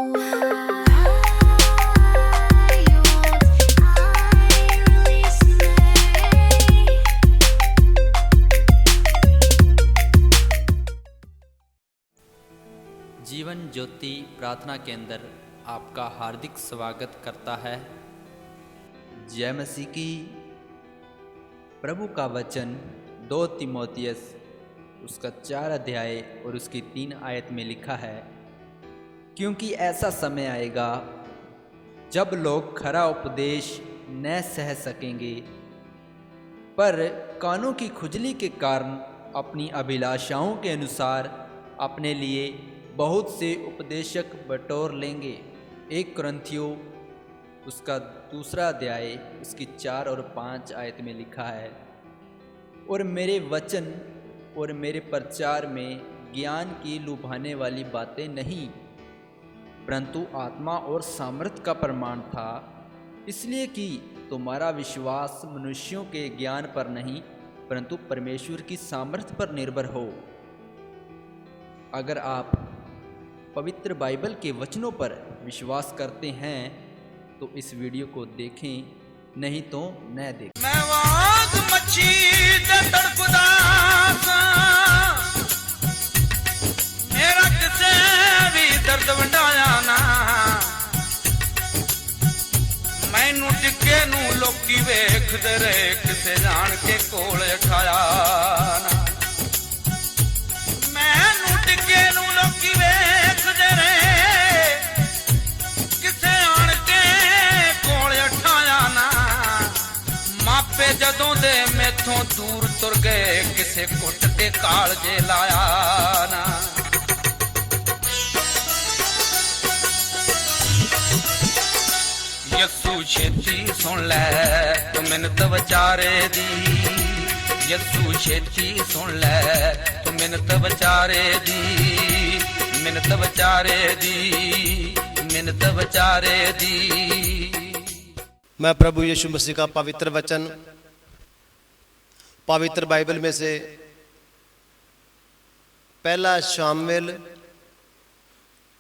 जीवन ज्योति प्रार्थना केंद्र आपका हार्दिक स्वागत करता है। जय मसीह की। प्रभु का वचन 2 तीमुथियुस उसका 4 अध्याय और उसकी 3 आयत में लिखा है, क्योंकि ऐसा समय आएगा जब लोग खरा उपदेश न सह सकेंगे, पर कानों की खुजली के कारण अपनी अभिलाषाओं के अनुसार अपने लिए बहुत से उपदेशक बटोर लेंगे। 1 कुरिन्थियों उसका 2 अध्याय उसकी 4 और 5 आयत में लिखा है, और मेरे वचन और मेरे प्रचार में ज्ञान की लुभाने वाली बातें नहीं, परंतु आत्मा और सामर्थ का प्रमाण था, इसलिए कि तुम्हारा विश्वास मनुष्यों के ज्ञान पर नहीं परंतु परमेश्वर की सामर्थ पर निर्भर हो। अगर आप पवित्र बाइबल के वचनों पर विश्वास करते हैं तो इस वीडियो को देखें, नहीं तो न देखें। मैं वाग मच्छी दे तड़पदा सा, मेरा किसे भी दर्द वंडाया ना, मैनू टिके नू लोकी वेखदे रहे, किसे जान के कोल उठाया ना, मैनू टिके नू लोकी वेखदे रहे, किसे आन के कोल उठाया ना, मापे जदों दे मैथों दूर तुर गए, किसे कुट के कालजे लाया ना। यसू छेती सुन ले तू मिन्नत विचारे दी, यसू छेती सुन ले तू मिन्नत विचारे दी, मिन्नत विचारे दी, मिन्नत विचारे दी। मैं प्रभु यीशु मसीह का पवित्र वचन पवित्र बाइबल में से पहला शामुएल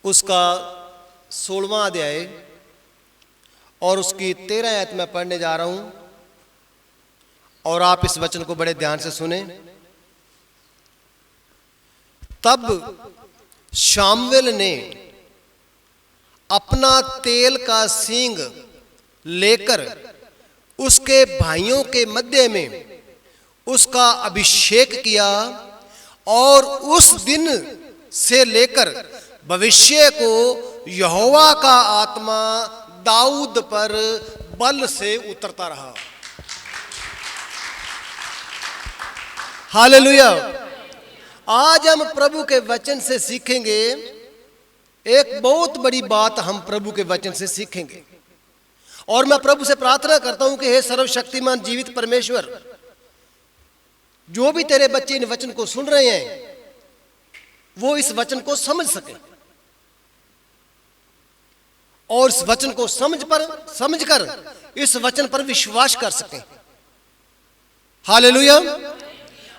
उसका 16वां अध्याय और उसकी 13 आयत में पढ़ने जा रहा हूं, और आप इस वचन को बड़े ध्यान से सुने। तब शामुएल ने अपना तेल का सींग लेकर उसके भाइयों के मध्य में उसका अभिषेक किया, और उस दिन से लेकर भविष्य को यहोवा का आत्मा दाऊद पर बल से उतरता रहा। हालेलुया। आज हम प्रभु के वचन से सीखेंगे, एक बहुत बड़ी बात हम प्रभु के वचन से सीखेंगे, और मैं प्रभु से प्रार्थना करता हूं कि हे सर्वशक्तिमान जीवित परमेश्वर, जो भी तेरे बच्चे इन वचन को सुन रहे हैं वो इस वचन को समझ सके, और इस वचन को समझकर इस वचन पर विश्वास कर सकें। हालेलुया।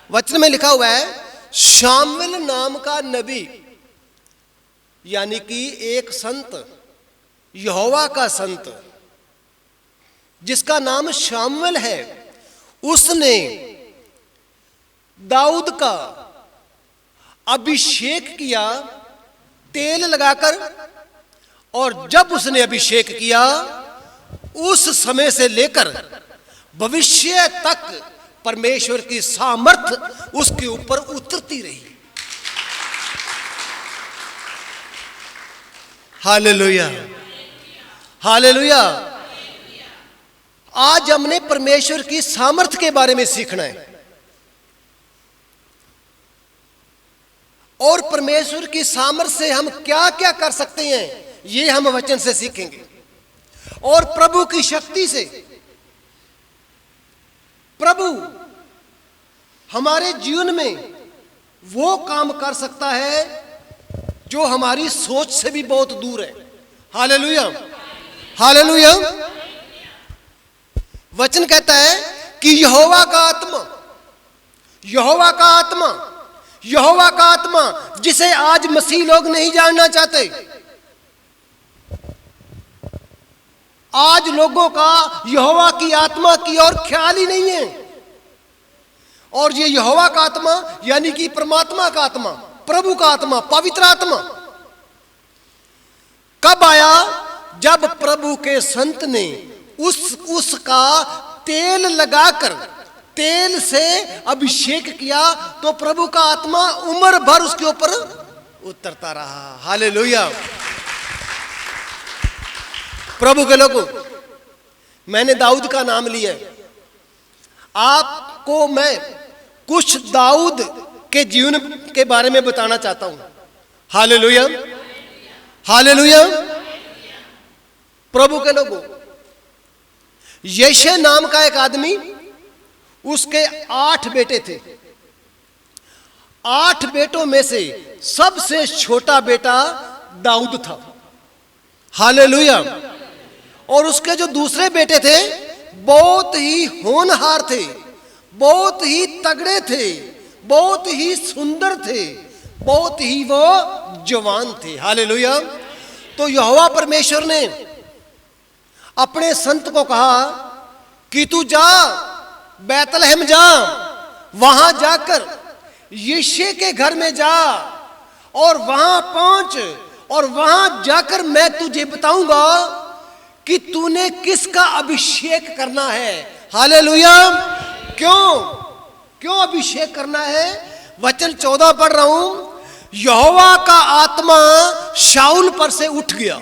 वचन में लिखा हुआ है, शामुएल नाम का नबी, यानी कि एक संत, यहोवा का संत जिसका नाम शामुएल है, उसने दाऊद का अभिषेक किया तेल लगाकर, और जब उसने अभिषेक किया उस समय से लेकर भविष्य तक परमेश्वर की सामर्थ उसके ऊपर उतरती रही। Hallelujah, hallelujah. आज हमने परमेश्वर की सामर्थ के बारे में सीखना है, और परमेश्वर की सामर्थ से हम क्या क्या कर सकते हैं ये हम वचन से सीखेंगे, और प्रभु की शक्ति से प्रभु हमारे जीवन में वो काम कर सकता है जो हमारी सोच से भी बहुत दूर है। Hallelujah, hallelujah. वचन कहता है कि यहोवा का आत्मा, यहोवा का आत्मा, यहोवा का आत्मा जिसे आज मसीह लोग नहीं जानना चाहते, आज लोगों का यहोवा की आत्मा की ओर ख्याल ही नहीं है। और ये यहोवा का आत्मा यानी कि परमात्मा का आत्मा, प्रभु का आत्मा, पवित्र आत्मा कब आया? जब प्रभु के संत ने उसका तेल लगाकर, तेल से अभिषेक किया, तो प्रभु का आत्मा उम्र भर उसके ऊपर उतरता रहा। हालेलुया। प्रभु के लोगों, मैंने दाऊद का नाम लिया है। आपको मैं कुछ दाऊद के जीवन के बारे में बताना चाहता हूं। Hallelujah, hallelujah. प्रभु के लोगों, यशे नाम का एक आदमी, उसके 8 बेटे थे। 8 बेटों में से सबसे छोटा बेटा दाऊद था। हालेलुया। और उसके जो दूसरे बेटे थे बहुत ही होनहार थे, बहुत ही तगड़े थे, बहुत ही सुंदर थे, बहुत ही वो जवान थे। हालेलुया। तो यहोवा परमेश्वर ने अपने संत को कहा कि तू जा, बैतलहम जा, वहां जाकर यिशै के घर में जा और वहां पहुंच, और वहां जाकर मैं तुझे बताऊंगा कि तूने किसका अभिषेक करना है। हालेलुया। क्यों अभिषेक करना है? वचन 14 पढ़ रहा हूं। यहोवा का आत्मा शाऊल पर से उठ गया,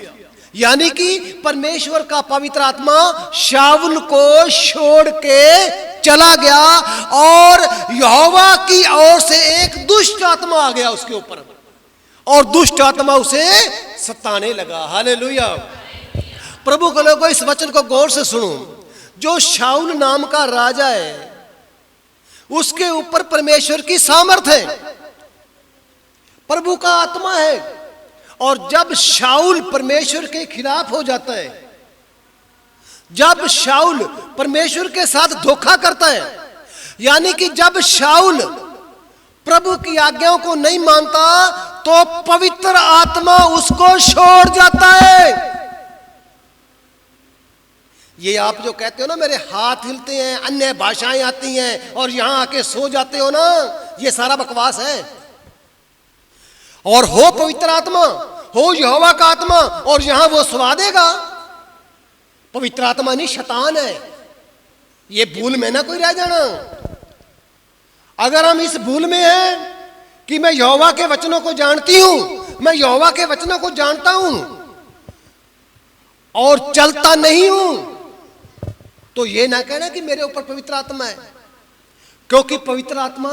यानी कि परमेश्वर का पवित्र आत्मा शाऊल को छोड़ के चला गया, और यहोवा की ओर से एक दुष्ट आत्मा आ गया उसके ऊपर, और दुष्ट आत्मा उसे सताने लगा। हालेलुया। प्रभु के लोगों, इस वचन को गौर से सुनो। जो शाऊल नाम का राजा है, उसके ऊपर परमेश्वर की सामर्थ है, प्रभु का आत्मा है। और जब शाऊल परमेश्वर के खिलाफ हो जाता है, जब शाऊल परमेश्वर के साथ धोखा करता है, यानी कि जब शाऊल प्रभु की आज्ञाओं को नहीं मानता, तो पवित्र आत्मा उसको छोड़ जाता है। ये आप जो कहते हो ना, मेरे हाथ हिलते हैं, अन्य भाषाएं आती हैं और यहां आके सो जाते हो ना, ये सारा बकवास है। और हो पवित्र आत्मा, हो यहोवा का आत्मा, और यहां वो सुला देगा। पवित्र आत्मा नहीं, शैतान है। ये भूल में ना कोई रह जाना। अगर हम इस भूल में हैं कि मैं यहोवा के वचनों को जानती हूं, मैं यहोवा के वचनों को जानता हूं और चलता नहीं हूं, तो ये ना कहना कि मेरे ऊपर पवित्र आत्मा है, क्योंकि पवित्र आत्मा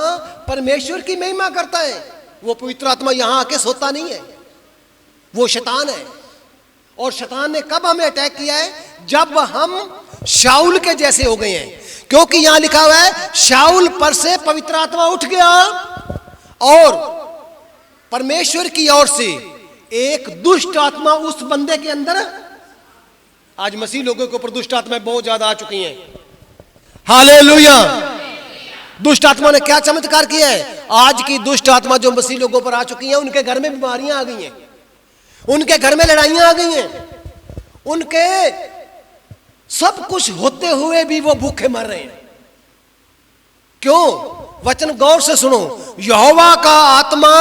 परमेश्वर की महिमा करता है। वो पवित्र आत्मा यहां आके सोता नहीं है, वो शैतान है। और शैतान ने कब हमें अटैक किया है? जब हम शाऊल के जैसे हो गए हैं। क्योंकि यहां लिखा हुआ है, शाऊल पर से पवित्र आत्मा उठ गया और परमेश्वर की ओर से एक दुष्ट आत्मा उस बंदे के अंदर। आज मसीह लोगों के ऊपर दुष्ट आत्माएं बहुत ज्यादा आ चुकी हैं। हालेलुया। दुष्ट आत्मा ने क्या चमत्कार किया है? आज की दुष्ट आत्मा जो मसीह लोगों पर आ चुकी हैं, उनके घर में बीमारियां आ गई हैं, उनके घर में लड़ाइयां आ गई हैं, उनके सब कुछ होते हुए भी वो भूखे मर रहे हैं। क्यों? वचन गौर से सुनो। यहोवा का आत्मा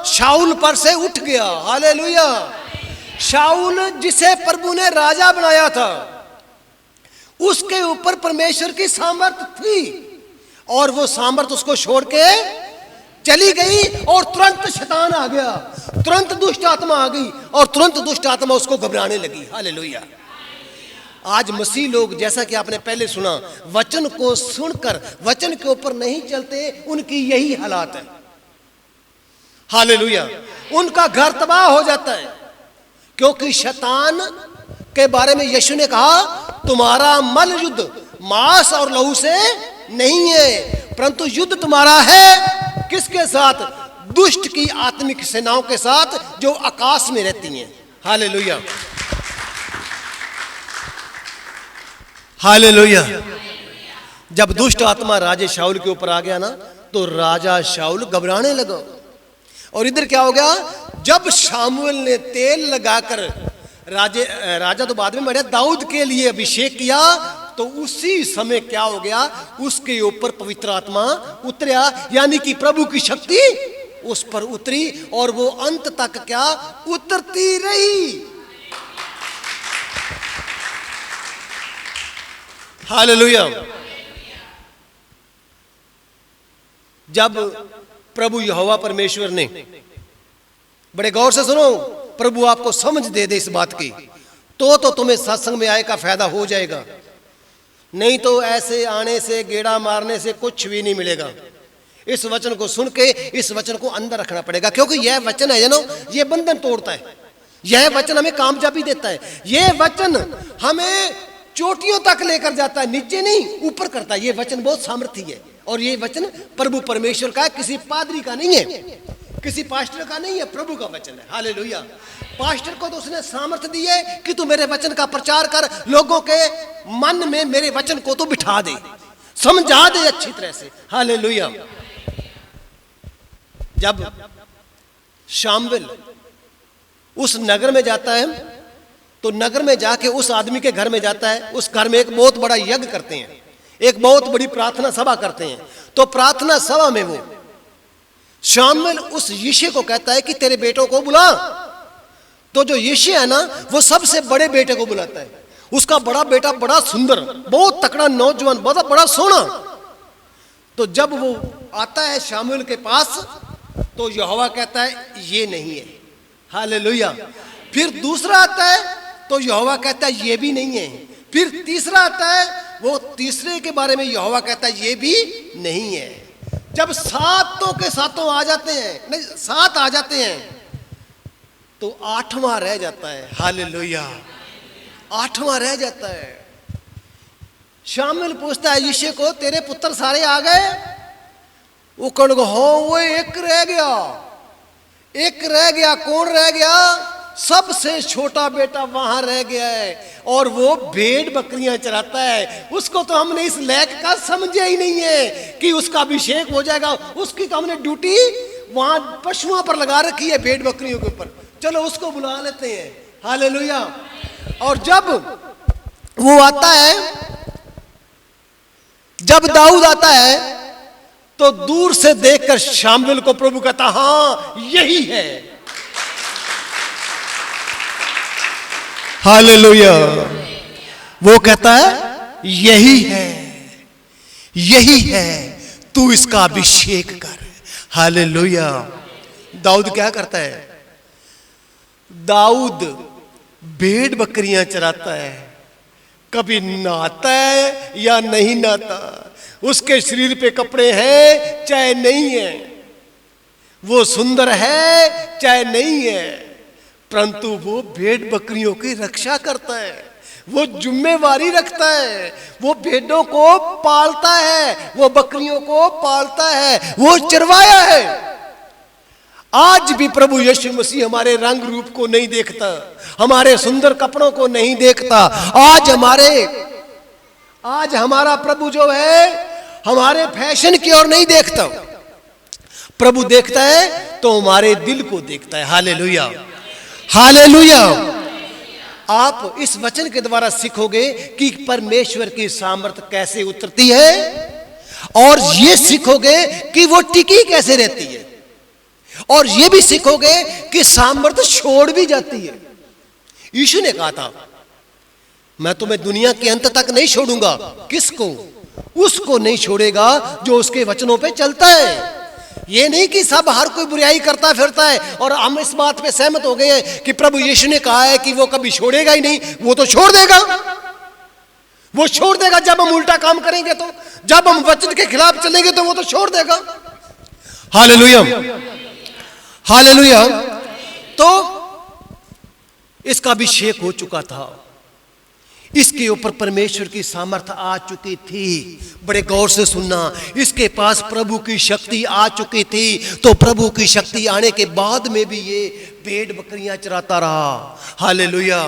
शाऊल पर से उठ गया। हालेलुया। शाऊल जिसे प्रभु ने राजा बनाया था, उसके ऊपर परमेश्वर की सामर्थ थी, और वो सामर्थ उसको छोड़ के चली गई, और तुरंत शैतान आ गया, तुरंत दुष्ट आत्मा आ गई, और तुरंत दुष्ट आत्मा उसको घबराने लगी। हालेलुया। आज मसीह लोग, जैसा कि आपने पहले सुना, वचन को सुनकर वचन के ऊपर नहीं चलते, उनकी यही हालात है। हालेलुया। उनका घर तबाह हो जाता है, क्योंकि शैतान के बारे में यीशु ने कहा, तुम्हारा मल युद्ध मांस और लहू से नहीं है, परंतु युद्ध तुम्हारा है किसके साथ? दुष्ट की आत्मिक सेनाओं के साथ, जो आकाश में रहती हैं। हालेलुया। हालेलुया। जब दुष्ट आत्मा राजे शाऊल के ऊपर आ गया ना, तो राजा शाऊल घबराने लगा। और इधर क्या हो गया? जब शामुएल ने तेल लगाकर राजा तो बाद में मरा, दाऊद के लिए अभिषेक किया, तो उसी समय क्या हो गया, उसके ऊपर पवित्र आत्मा उतरा, यानी कि प्रभु की शक्ति उस पर उतरी और वो अंत तक क्या उतरती रही। हालेलुया। जब प्रभु यहोवा परमेश्वर ने, बड़े गौर से सुनो, प्रभु आपको समझ दे दे इस बात की, तो तुम्हें सत्संग में आए का फायदा हो जाएगा, नहीं तो ऐसे आने से, गेड़ा मारने से कुछ भी नहीं मिलेगा। इस वचन को सुन के इस वचन को अंदर रखना पड़ेगा, क्योंकि यह वचन है ना, यह बंधन तोड़ता है, यह वचन हमें कामयाबी देता है, यह वचन हमें चोटियों तक लेकर जाता है, नीचे नहीं ऊपर करता है। यह वचन बहुत सामर्थी है और यह वचन प्रभु परमेश्वर का है, किसी पादरी का नहीं है, किसी पास्टर का नहीं है, प्रभु का वचन है। हालेलुया। पास्टर को तो उसने सामर्थ्य दी है कि तू मेरे वचन का प्रचार कर, लोगों के मन में मेरे वचन को तो बिठा दे, समझा दे अच्छी तरह से। हालेलुया। जब शामुएल उस नगर में जाता है, तो नगर में जाके उस आदमी के घर में जाता है, उस घर में एक बहुत बड़ा यज्ञ करते हैं, एक बहुत बड़ी प्रार्थना सभा करते हैं। तो प्रार्थना सभा में वो शामुएल उस यिशै को कहता है कि तेरे बेटों को बुला। तो जो यिशै है ना, वो सबसे बड़े बेटे को बुलाता है। उसका बड़ा बेटा बड़ा सुंदर, बहुत तकड़ा नौजवान, बहुत बड़ा सोना। तो जब वो आता है शामुएल के पास, तो यहोवा कहता है ये नहीं है। हालेलुया। फिर दूसरा आता है तो यहोवा कहता है ये भी नहीं है। फिर तीसरा आता है, वो तीसरे के बारे में यहोवा कहता है ये भी नहीं है। जब सातों के सातों आ जाते हैं, नहीं 7 आ जाते हैं, तो 8वां रह जाता है। हालेलुया। 8वां रह जाता है। शामुएल पूछता है यिशै को, तेरे पुत्र सारे आ गए? वो कौन को, हाँ वो एक रह गया, एक रह गया। कौन रह गया? सबसे छोटा बेटा वहां रह गया है, और वो भेड़ बकरियां चराता है। उसको तो हमने इस लायक का समझा ही नहीं है कि उसका अभिषेक हो जाएगा। उसकी तो हमने ड्यूटी वहां पशुओं पर लगा रखी है, भेड़ बकरियों के ऊपर। चलो उसको बुला लेते हैं। हालेलुया। और जब वो आता है, जब दाऊद आता है, तो दूर से देखकर शामुएल को प्रभु कहता, हां यही है। हालेलुया। वो कहता है यही है, यही है, तू इसका अभिषेक कर। हालेलुया। दाऊद क्या करता है? दाऊद भेड़ बकरियां चराता है, कभी नहाता है या नहीं नहाता, उसके शरीर पे कपड़े हैं चाहे नहीं है, वो सुंदर है चाहे नहीं है, परंतु वो भेड़ बकरियों की रक्षा करता है, वो जिम्मेवारी रखता है, वो भेड़ों को पालता है, वो बकरियों को पालता है, वो चरवाया है। आज भी प्रभु यीशु मसीह हमारे रंग रूप को नहीं देखता, हमारे सुंदर कपड़ों को नहीं देखता। आज हमारा प्रभु जो है हमारे फैशन की ओर नहीं देखता, प्रभु देखता है तो हमारे दिल को देखता है। हालेलुया। हालेलुया। आप इस वचन के द्वारा सीखोगे कि परमेश्वर की सामर्थ कैसे उतरती है, और ये सीखोगे कि वो टिकी कैसे रहती है, और ये भी सीखोगे कि सामर्थ छोड़ भी जाती है। यीशु ने कहा था, मैं तुम्हें दुनिया के अंत तक नहीं छोड़ूंगा। किसको? उसको नहीं छोड़ेगा जो उसके वचनों पे चलता है। ये नहीं कि सब हर कोई बुराई करता फिरता है, और हम इस बात पे सहमत हो गए हैं कि प्रभु यीशु ने कहा है कि वो कभी छोड़ेगा ही नहीं। वो तो छोड़ देगा, वो छोड़ देगा जब हम उल्टा काम करेंगे, तो जब हम वचन के खिलाफ चलेंगे तो वो तो छोड़ देगा। हालेलुया। हालेलुया। तो इसका अभिषेक हो चुका था, इसके ऊपर परमेश्वर की सामर्थ आ चुकी थी। बड़े गौर से सुनना, इसके पास प्रभु की शक्ति आ चुकी थी। तो प्रभु की शक्ति आने के बाद में भी ये भेड़ बकरियां चराता रहा। हालेलुया।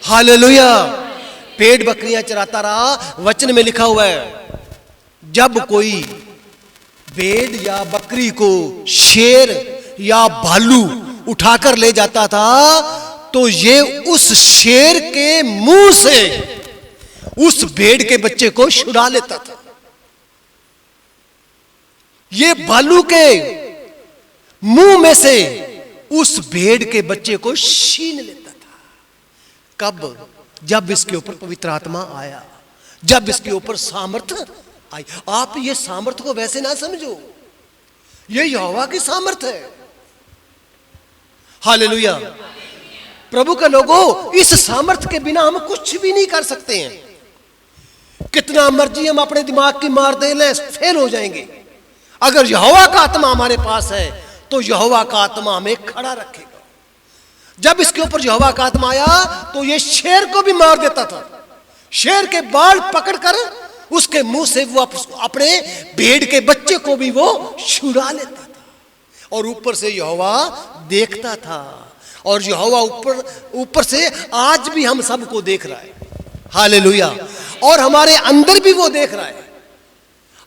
हालेलुया। भेड़ बकरियां चराता रहा। वचन में लिखा हुआ है, जब कोई भेड़ या बकरी को शेर या भालू उठाकर ले जाता था, तो ये उस शेर के मुंह से उस भेड़ के बच्चे को छुड़ा लेता था। ये भालू के मुंह में से उस भेड़ के बच्चे को छीन लेता था। कब? जब इसके ऊपर पवित्र आत्मा आया, जब इसके ऊपर सामर्थ्य आई। आप ये सामर्थ्य को वैसे ना समझो, ये यहोवा की सामर्थ्य है। हालेलुया। प्रभु के लोगों, इस सामर्थ्य के बिना हम कुछ भी नहीं कर सकते हैं। कितना मर्जी हम अपने दिमाग की मार दे लें, फेल हो जाएंगे। अगर यहोवा का आत्मा हमारे पास है तो यहोवा का आत्मा हमें खड़ा रखेगा। जब इसके ऊपर यहोवा का आत्मा आया तो ये शेर को भी मार देता था। शेर के बाल पकड़कर उसके मुंह से वो अपने भेड़ के बच्चे को भी वो छुड़ा लेता था। और ऊपर से यहोवा देखता था। और यहोवा ऊपर से आज भी हम सबको देख रहा है। हालेलुया। और हमारे अंदर भी वो देख रहा है।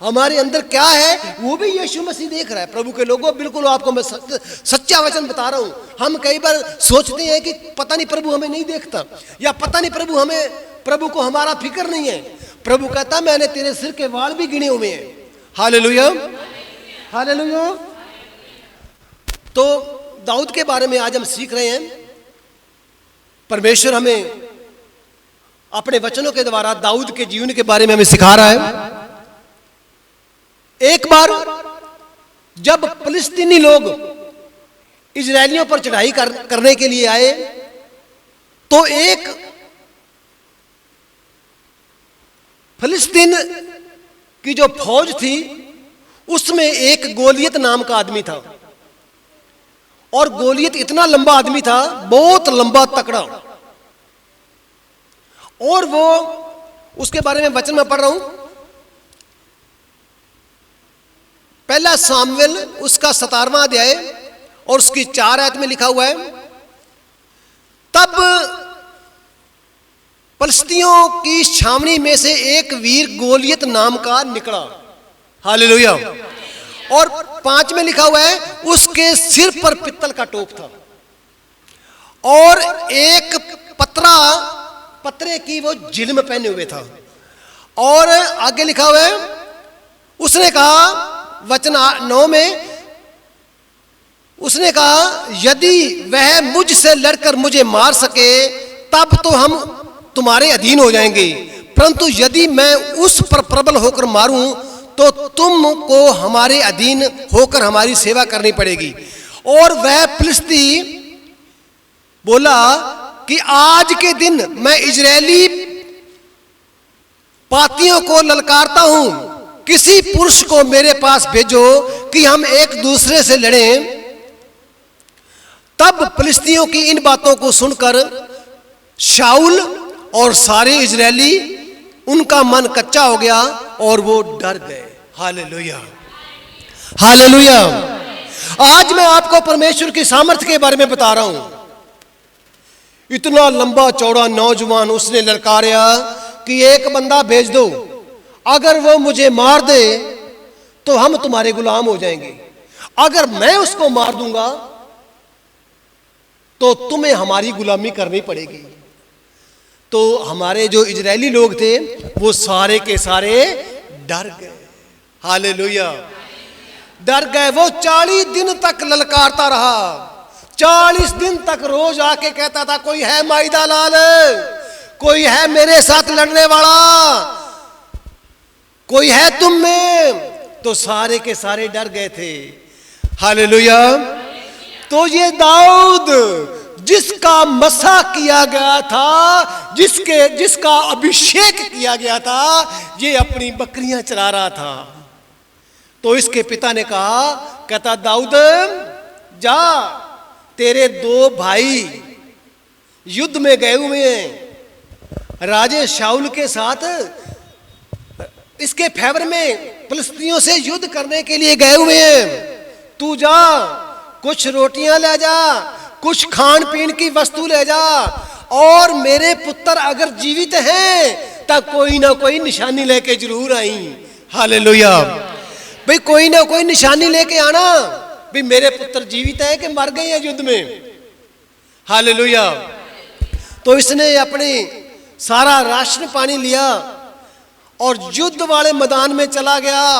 हमारे अंदर क्या है वो भी यीशु मसीह देख रहा है। प्रभु के लोगों, बिल्कुल आपको मैं सच्चा वचन बता रहा हूं। हम कई बार सोचते हैं कि पता नहीं प्रभु हमें नहीं देखता, या पता नहीं प्रभु को हमारा फिक्र नहीं है। प्रभु कहता मैंने तेरे सिर के वाल भी गिने हुए हैं। Hallelujah, hallelujah. तो दाऊद के बारे में आज हम सीख रहे हैं। परमेश्वर हमें अपने वचनों के द्वारा दाऊद के जीवन के बारे में हमें सिखा रहा है। एक बार जब फिलिस्तीनी लोग इजरायलियों पर चढ़ाई करने के लिए आए तो एक फिलिस्तीन की जो फौज थी उसमें एक गोलियत नाम का आदमी था। और गोलियत इतना लंबा आदमी था, बहुत लंबा तकड़ा। और वो उसके बारे में वचन में पढ़ रहा हूं, पहला सामुएल उसका 17वां अध्याय और उसकी 4 आयत में लिखा हुआ है। तब फिलिस्तियों की छावनी में से एक वीर गोलियत नाम का निकला। हालेलुया। और 5 में लिखा हुआ है उसके सिर पर पित्तल का टोप था और एक पतरे की वो जिल्म पहने हुए था। और आगे लिखा हुआ है, उसने कहा वचन 9 में, उसने कहा यदि वह मुझसे लड़कर मुझे मार सके तब तो हम तुम्हारे अधीन हो जाएंगे, परंतु यदि मैं उस पर प्रबल होकर मारूं तो तुमको हमारे अधीन होकर हमारी सेवा करनी पड़ेगी। और वह फिलिस्ती बोला कि आज के दिन मैं इजरायली पातियों को ललकारता हूं, किसी पुरुष को मेरे पास भेजो कि हम एक दूसरे से लड़ें। तब फिलिस्तियों की इन बातों को सुनकर शाऊल और सारे इजरायली, उनका मन कच्चा हो गया और वो डर गए। Hallelujah, hallelujah. आज मैं आपको परमेश्वर की सामर्थ्य के बारे में बता रहा हूं। इतना लंबा चौड़ा नौजवान उसने ललकारा कि एक बंदा भेज दो, अगर वो मुझे मार दे तो हम तुम्हारे गुलाम हो जाएंगे, अगर मैं उसको मार दूंगा तो तुम्हें हमारी गुलामी करनी पड़ेगी। तो हमारे जो इजरायली लोग थे वो सारे के सारे डर गए। हालेलुया, डर गए। वो 40 दिन तक ललकारता रहा। 40 दिन तक रोज आके कहता था कोई है माइदा लाल, कोई है मेरे साथ लड़ने वाला, कोई है तुम में। तो सारे के सारे डर गए थे। हालेलुया। तो ये दाऊद जिसका मसा किया गया था, जिसका अभिषेक किया गया था, ये अपनी बकरियां चला रहा था। तो इसके पिता ने कहा, कहता दाऊद जा, तेरे 2 भाई युद्ध में गए हुए हैं राजे शाऊल के साथ, इसके फेवर में फिलिस्तियों से युद्ध करने के लिए गए हुए हैं। तू जा, कुछ रोटियां ले जा, कुछ खान पीन की वस्तु ले जा, और मेरे पुत्र अगर जीवित हैं तब कोई ना कोई निशानी लेके जरूर आई। हालेलुया। भाई कोई ना कोई निशानी लेके आना, भाई मेरे पुत्र जीवित है कि मर गए हैं युद्ध में। हालेलुया। तो इसने अपनी सारा राशन पानी लिया और युद्ध वाले मैदान में चला गया,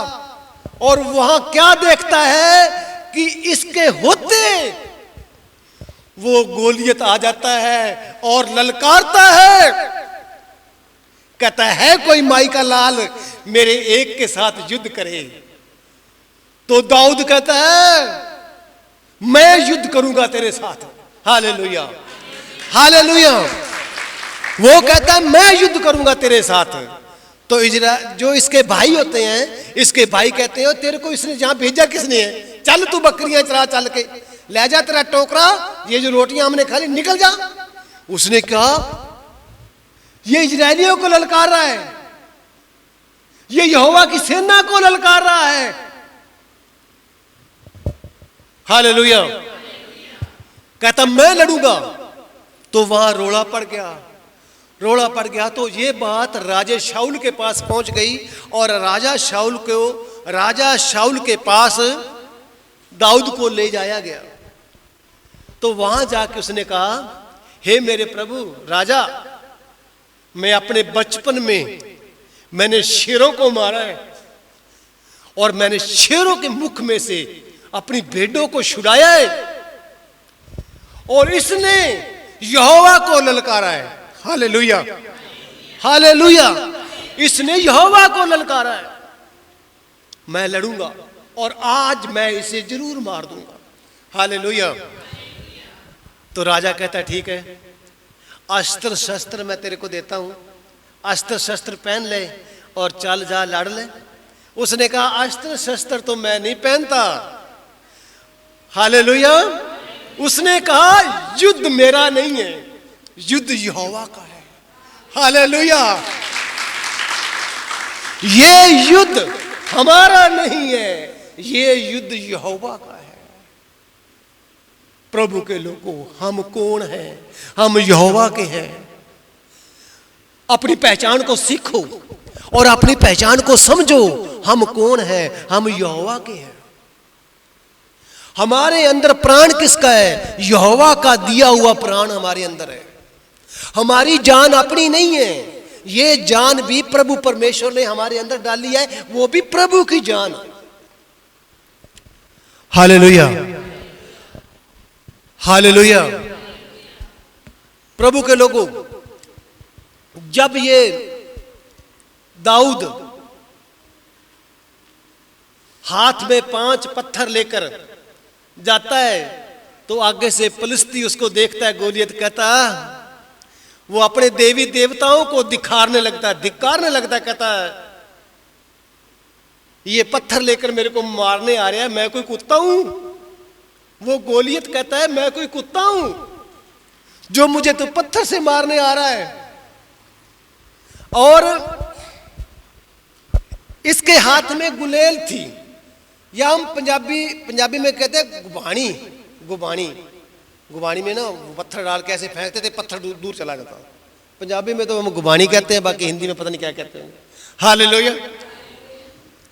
और वहां क्या देखता है कि इसके होते वो गोलियत आ जाता है और ललकारता है, कहता है कोई माई का लाल मेरे एक के साथ युद्ध करे। तो दाऊद कहता है मैं युद्ध करूंगा तेरे साथ। Hallelujah, hallelujah. वो कहता है मैं युद्ध करूंगा तेरे साथ। तो जो इसके भाई होते हैं, इसके भाई कहते हैं तेरे को इसने जहां भेजा किसने है, चल तू बकरियां चरा, चल के ले जा तेरा टोकरा, ये जो रोटियां हमने खा ली निकल जा। उसने कहा ये इजरायलियों को ललकार रहा है, ये यहोवा की सेना को ललकार रहा है। हालेलुया। कहता मैं लड़ूंगा। तो वहां रोड़ा पड़ गया, रोड़ा पड़ गया। तो ये बात राजा शाऊल के पास पहुंच गई, और राजा शाऊल के पास दाऊद को ले जाया गया। तो वहां जाके उसने कहा हे मेरे प्रभु राजा, मैं अपने बचपन में मैंने शेरों को मारा है, और मैंने शेरों के मुख में से अपनी भेड़ों को छुड़ाया है, और इसने यहोवा को ललकारा है। Hallelujah, hallelujah. इसने यहोवा को ललकारा है। मैं लड़ूंगा और आज मैं इसे जरूर मार दूंगा। हालेलुया। तो राजा कहता है ठीक है, अस्त्र शस्त्र मैं तेरे को देता हूं, अस्त्र शस्त्र पहन ले और चल जा लड़ ले। उसने कहा अस्त्र शस्त्र तो मैं नहीं पहनता। हालेलुया। उसने कहा युद्ध मेरा नहीं है, युद्ध यहोवा का है। हालेलुया। ये युद्ध हमारा नहीं है, ये युद्ध यहोवा का है। प्रभु के लोगों, हम कौन हैं? हम यहोवा के हैं। अपनी पहचान को सीखो और अपनी पहचान को समझो। हम कौन हैं? हम यहोवा के हैं। हमारे अंदर प्राण किसका है? यहोवा का दिया हुआ प्राण हमारे अंदर है। हमारी जान अपनी नहीं है, ये जान भी प्रभु परमेश्वर ने हमारे अंदर डाली है, वो भी प्रभु की जान। Hallelujah, hallelujah. प्रभु के लोगों, जब ये दाऊद हाथ में 5 पत्थर लेकर जाता है, तो आगे से पलिश्ती उसको देखता है, गोलियत कहता, वो अपने देवी देवताओं को धिक्कारने लगता है, कहता है ये पत्थर लेकर मेरे को मारने आ रहा है, मैं कोई कुत्ता हूं? वो गोलियत कहता है मैं कोई कुत्ता हूं जो मुझे तो पत्थर से मारने आ रहा है? और इसके हाथ में गुलेल थी, या हम पंजाबी में कहते हैं गुबानी। गुबानी में ना पत्थर डाल के ऐसे फेंकते थे, पत्थर दूर चला जाता। पंजाबी में तो हम गुबानी कहते हैं, बाकी हिंदी में पता नहीं क्या कहते हैं। हालेलुया।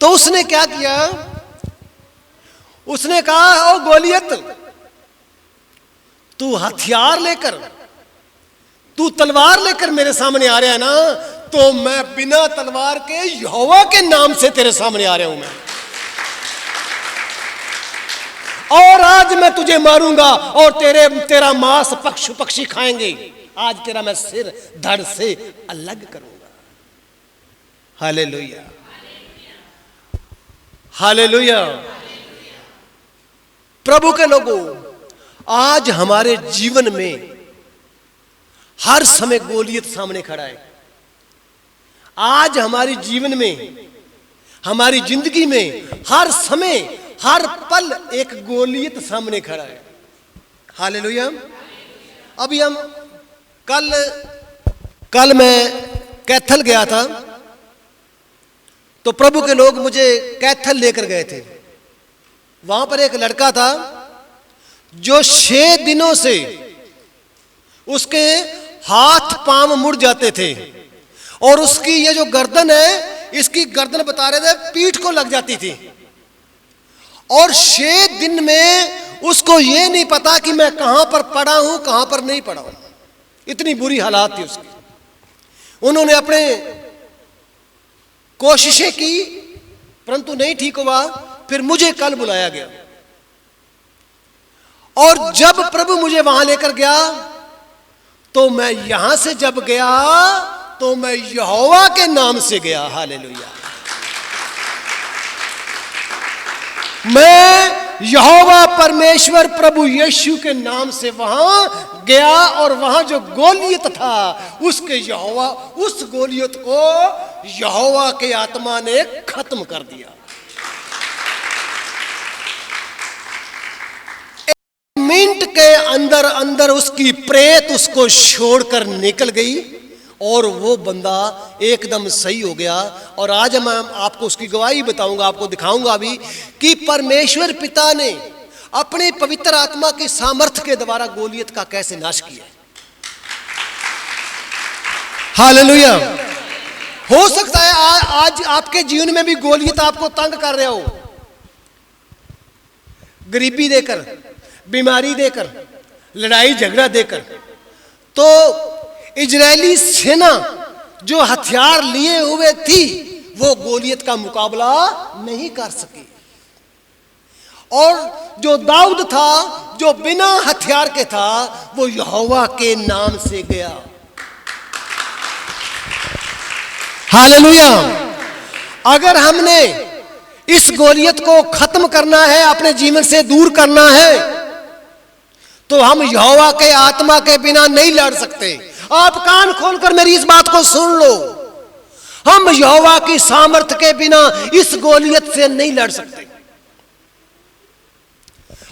तो उसने क्या किया? उसने कहा ओ गोलियत, तू हथियार लेकर, तू तलवार लेकर मेरे सामने आ रहा है ना, तो मैं बिना तलवार के यहोवा के नाम से तेरे सामने आ रहा हूं मैं, और आज मैं तुझे मारूंगा और तेरा मांस पशु पक्षी खाएंगे। आज तेरा मैं सिर धड़ से अलग करूंगा। Hallelujah, hallelujah. प्रभु के लोगों, आज हमारे जीवन में हर समय गोलियत सामने खड़ा है। आज हमारे जीवन में, हमारी जिंदगी में हर समय, हर पल एक गोलियत सामने खड़ा है। हालेलुया। अभी हम कल मैं कैथल गया था, तो प्रभु के लोग मुझे कैथल लेकर गए थे। वहां पर एक लड़का था जो 6 दिनों से उसके हाथ पांव मुड़ जाते थे, और उसकी ये जो गर्दन है, इसकी गर्दन बता रहे थे पीठ को लग जाती थी, और 6 दिन में उसको ये नहीं पता कि मैं कहां पर पड़ा हूं, कहां पर नहीं पड़ा हूं। इतनी बुरी हालात थी उसकी। उन्होंने अपने कोशिशें की परंतु नहीं ठीक हुआ। फिर मुझे कल बुलाया गया और जब प्रभु मुझे वहां लेकर गया तो मैं यहां से जब गया तो मैं यहोवा के नाम से गया। हालेलुया। मैं यहोवा परमेश्वर प्रभु यीशु के नाम से वहां गया और वहां जो गोलियत था उसके यहोवा, उस गोलियत को यहोवा के आत्मा ने खत्म कर दिया। मिनट के अंदर अंदर उसकी प्रेत उसको छोड़कर निकल गई और वो बंदा एकदम सही हो गया। और आज मैं आपको उसकी गवाही बताऊंगा, आपको दिखाऊंगा भी कि परमेश्वर पिता ने अपने पवित्र आत्मा की सामर्थ्य के द्वारा गोलियत का कैसे नाश किया। हालेलुया। हो सकता है आज आपके जीवन में भी गोलियत आपको तंग कर रहे हो, गरीबी देकर, बीमारी देकर, लड़ाई झगड़ा देकर। तो इजरायली सेना जो हथियार लिए हुए थी वो गोलियत का मुकाबला नहीं कर सकी। और जो दाऊद था जो बिना हथियार के था वो यहोवा के नाम से गया। हालेलुया। अगर हमने इस गोलियत को खत्म करना है, अपने जीवन से दूर करना है, तो हम यहोवा के आत्मा के बिना नहीं लड़ सकते। आप कान खोलकर मेरी इस बात को सुन लो, हम यहोवा की सामर्थ्य के बिना इस गोलियत से नहीं लड़ सकते।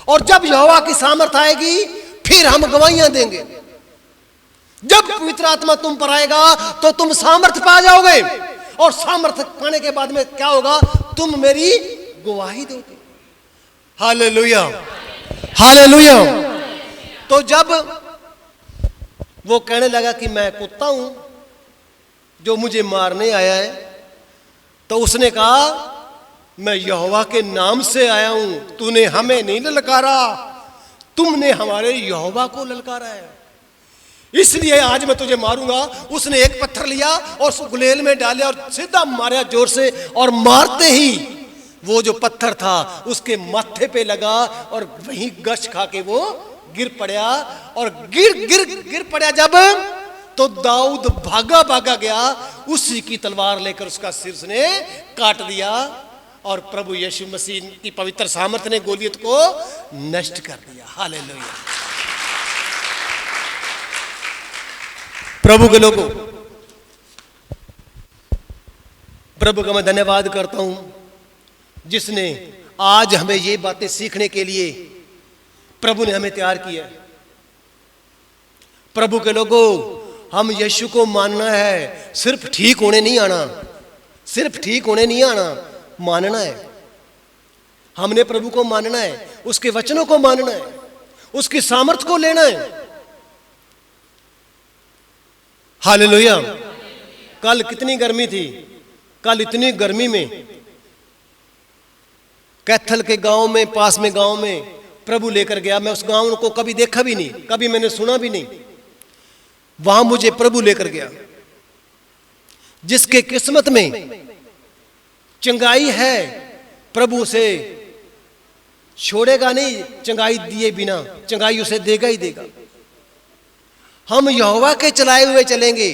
और जब यहोवा की सामर्थ्य आएगी फिर हम गवाहियां देंगे। जब पवित्र आत्मा तुम पर आएगा तो तुम सामर्थ्य पा जाओगे और सामर्थ्य पाने के बाद में क्या होगा, तुम मेरी गवाही दोगे। Hallelujah, hallelujah. तो जब वो कहने लगा कि मैं कुत्ता हूं जो मुझे मारने आया है, तो उसने कहा मैं यहोवा के नाम से आया हूं, तूने हमें नहीं ललकारा, तुमने हमारे यहोवा को ललकारा है, इसलिए आज मैं तुझे मारूंगा। उसने एक पत्थर लिया और उस गुलेल में डाला और सीधा मारा जोर से, और मारते ही वो जो पत्थर था उसके माथे पे लगा और वहीं गश खा के वो गिर पड़ा। और गिर पड़ा जब, तो दाऊद भागा भागा गया, उसी की तलवार लेकर उसका सिर उसने काट दिया और प्रभु यीशु मसीह की पवित्र सामर्थ्य ने गोलियत को नष्ट कर दिया। हालेलुया। प्रभु के लोगों, प्रभु का मैं धन्यवाद करता हूं जिसने आज हमें ये बातें सीखने के लिए प्रभु ने हमें तैयार किया। प्रभु के लोगों, हम यीशु को मानना है, सिर्फ ठीक होने नहीं आना, सिर्फ ठीक होने नहीं आना, मानना है। हमने प्रभु को मानना है, उसके वचनों को मानना है, उसकी सामर्थ्य को लेना है। हालेलुया। कल कितनी गर्मी थी, कल इतनी गर्मी में कैथल के गांव में, पास में गांव में प्रभु लेकर गया। मैं उस गांव को कभी देखा भी नहीं, कभी मैंने सुना भी नहीं, वहां मुझे प्रभु लेकर गया। जिसके किस्मत में चंगाई है प्रभु उसे छोड़ेगा नहीं, चंगाई दिए बिना चंगाई उसे देगा ही देगा। हम यहोवा के चलाए हुए चलेंगे,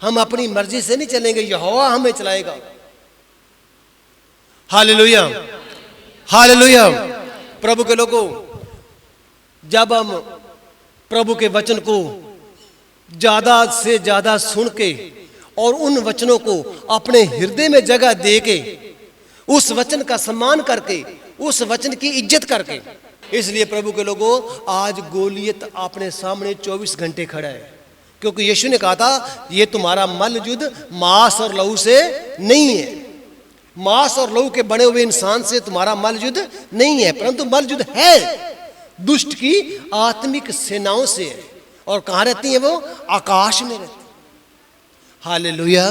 हम अपनी मर्जी से नहीं चलेंगे, यहोवा हमें चलाएगा। Hallelujah, hallelujah. प्रभु के लोगों, जब हम प्रभु के वचन को ज्यादा से ज्यादा सुन के और उन वचनों को अपने हृदय में जगह दे के, उस वचन का सम्मान करके, उस वचन की इज्जत करके, इसलिए प्रभु के लोगों, आज गोलियत अपने सामने 24 घंटे खड़ा है। क्योंकि यीशु ने कहा था ये तुम्हारा मल्ल युद्ध मांस और लहू से नहीं है, मांस और लहू के बने हुए इंसान से तुम्हारा मल्ल युद्ध नहीं है, परंतु मल्ल युद्ध है दुष्ट की आत्मिक सेनाओं से है। और कहां रहती है वो? आकाश में रहती। Hallelujah,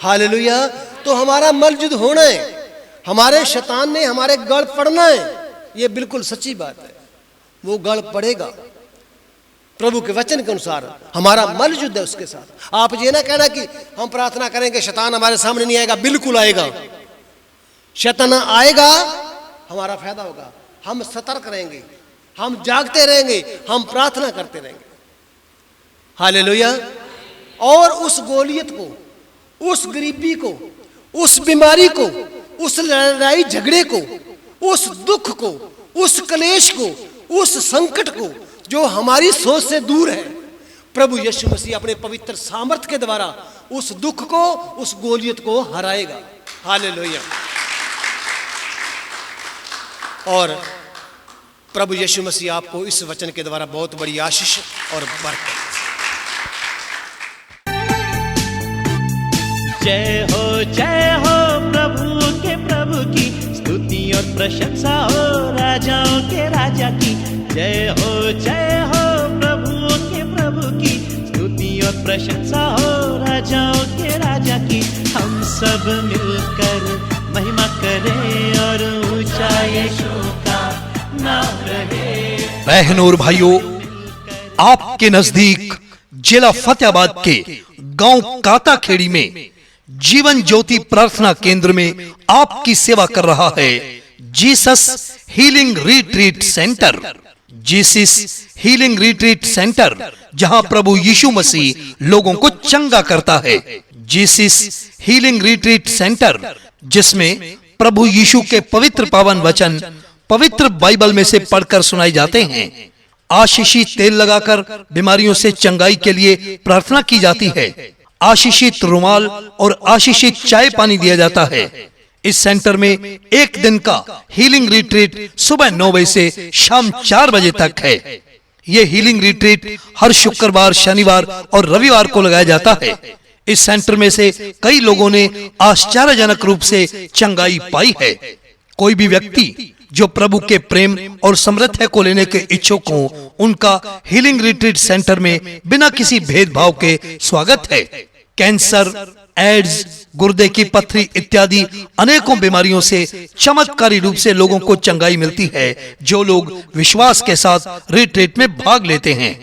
hallelujah. तो हमारा मल्ल युद्ध होना है, हमारे शैतान ने हमारे गढ़ पड़ना है, ये बिल्कुल सच्ची बात है। वो गढ़ पड़ेगा प्रभु के वचन के अनुसार। हमारा मल युद्ध है उसके साथ। आप ये ना कहना कि हम प्रार्थना करेंगे शैतान हमारे सामने नहीं आएगा, बिल्कुल आएगा। शैतान आएगा, हमारा फायदा होगा। हम सतर्क रहेंगे, हम जागते रहेंगे, हम प्रार्थना करते रहेंगे। हालेलुया। और उस गोलियत को, उस गरीबी को, उस बीमारी को, उस लड़ाई झगड़े को, उस दुख को, उस क्लेश को, उस संकट को जो हमारी सोच से दूर है, प्रभु यीशु मसीह अपने पवित्र सामर्थ के द्वारा उस दुख को, उस गोलियत को हराएगा। हालेलुया। और प्रभु यीशु मसीह आपको इस वचन के द्वारा बहुत बड़ी आशीष और बरकत। जय हो प्रभु की स्तुति और प्रशंसा हो राजाओं के राजा की। जय हो प्रभु की स्तुति और प्रशंसा हो राजाओं के राजा की। हम सब मिलकर महिमा करें और ऊंचा यीशु का नाम रहे। बहनों और भाइयों, आपके नजदीक जिला फतेहाबाद के गांव काताखेड़ी में जीवन ज्योति प्रार्थना केंद्र में आपकी सेवा कर रहा है Jesus healing retreat centre. Jesus healing retreat centre, जहां प्रभु यीशु मसीह लोगों को चंगा करता है। जीसस हीलिंग रिट्रीट सेंटर, जिसमें प्रभु यीशु के पवित्र पावन वचन पवित्र बाइबल में से पढ़कर सुनाए जाते हैं। आशीषित तेल लगाकर बीमारियों से चंगाई के लिए प्रार्थना की जाती है। आशीषित रुमाल और आशीषित चाय पानी दिया जाता है। इस सेंटर में एक दिन का हीलिंग रिट्रीट सुबह 9 बजे से शाम 4 बजे तक है। यह हीलिंग रिट्रीट हर शुक्रवार, शनिवार और रविवार को लगाया जाता है। इस सेंटर में से कई लोगों ने आश्चर्यजनक रूप से चंगाई पाई है। कोई भी व्यक्ति जो प्रभु के प्रेम और समृद्धि को लेने के इच्छुक हो, उनका हीलिंग रिट्रीट सेंटर में बिना किसी भेदभाव के स्वागत है। कैंसर, एड्स, गुर्दे की पथरी इत्यादि अनेकों बीमारियों से चमत्कारी रूप से लोगों को चंगाई मिलती है, जो लोग विश्वास के साथ रिट्रीट में भाग लेते हैं।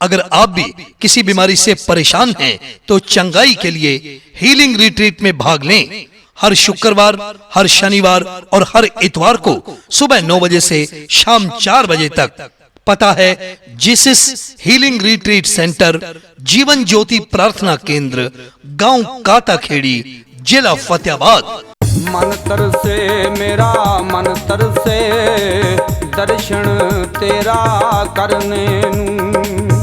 अगर आप भी किसी बीमारी से परेशान हैं, तो चंगाई के लिए हीलिंग रिट्रीट में भाग लें। हर शुक्रवार, हर शनिवार और हर इतवार को सुबह 9 बजे से शाम 4 बजे तक। पता है Jesus healing retreat centre, Jeevan Jyoti प्रार्थना केंद्र, गांव काताखेड़ी, जिला फतेहाबाद। मन तरसे मेरा मन तरसे दर्शन तेरा करने नूं।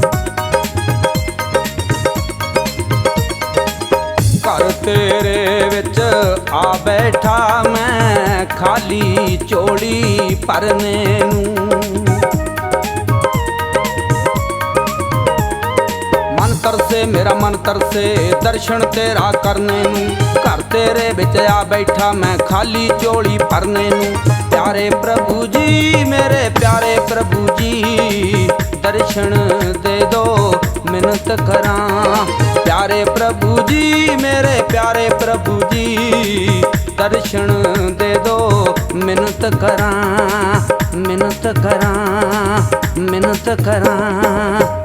घर तेरे विच आ बैठा मैं खाली चोली भरने नूं। मन तरसे मेरा मन तरसे दर्शन तेरा करने नूं। घर तेरे विच आ बैठा मैं खाली चोली भरने नूं। प्यारे प्रभु जी, मेरे प्यारे प्रभु जी, दर्शन दे दो मिन्नत करां। प्यारे प्रभु जी, मेरे प्यारे प्रभु जी, दर्शन दे दो मिन्नत करां, मिन्नत करां, मिन्नत करां।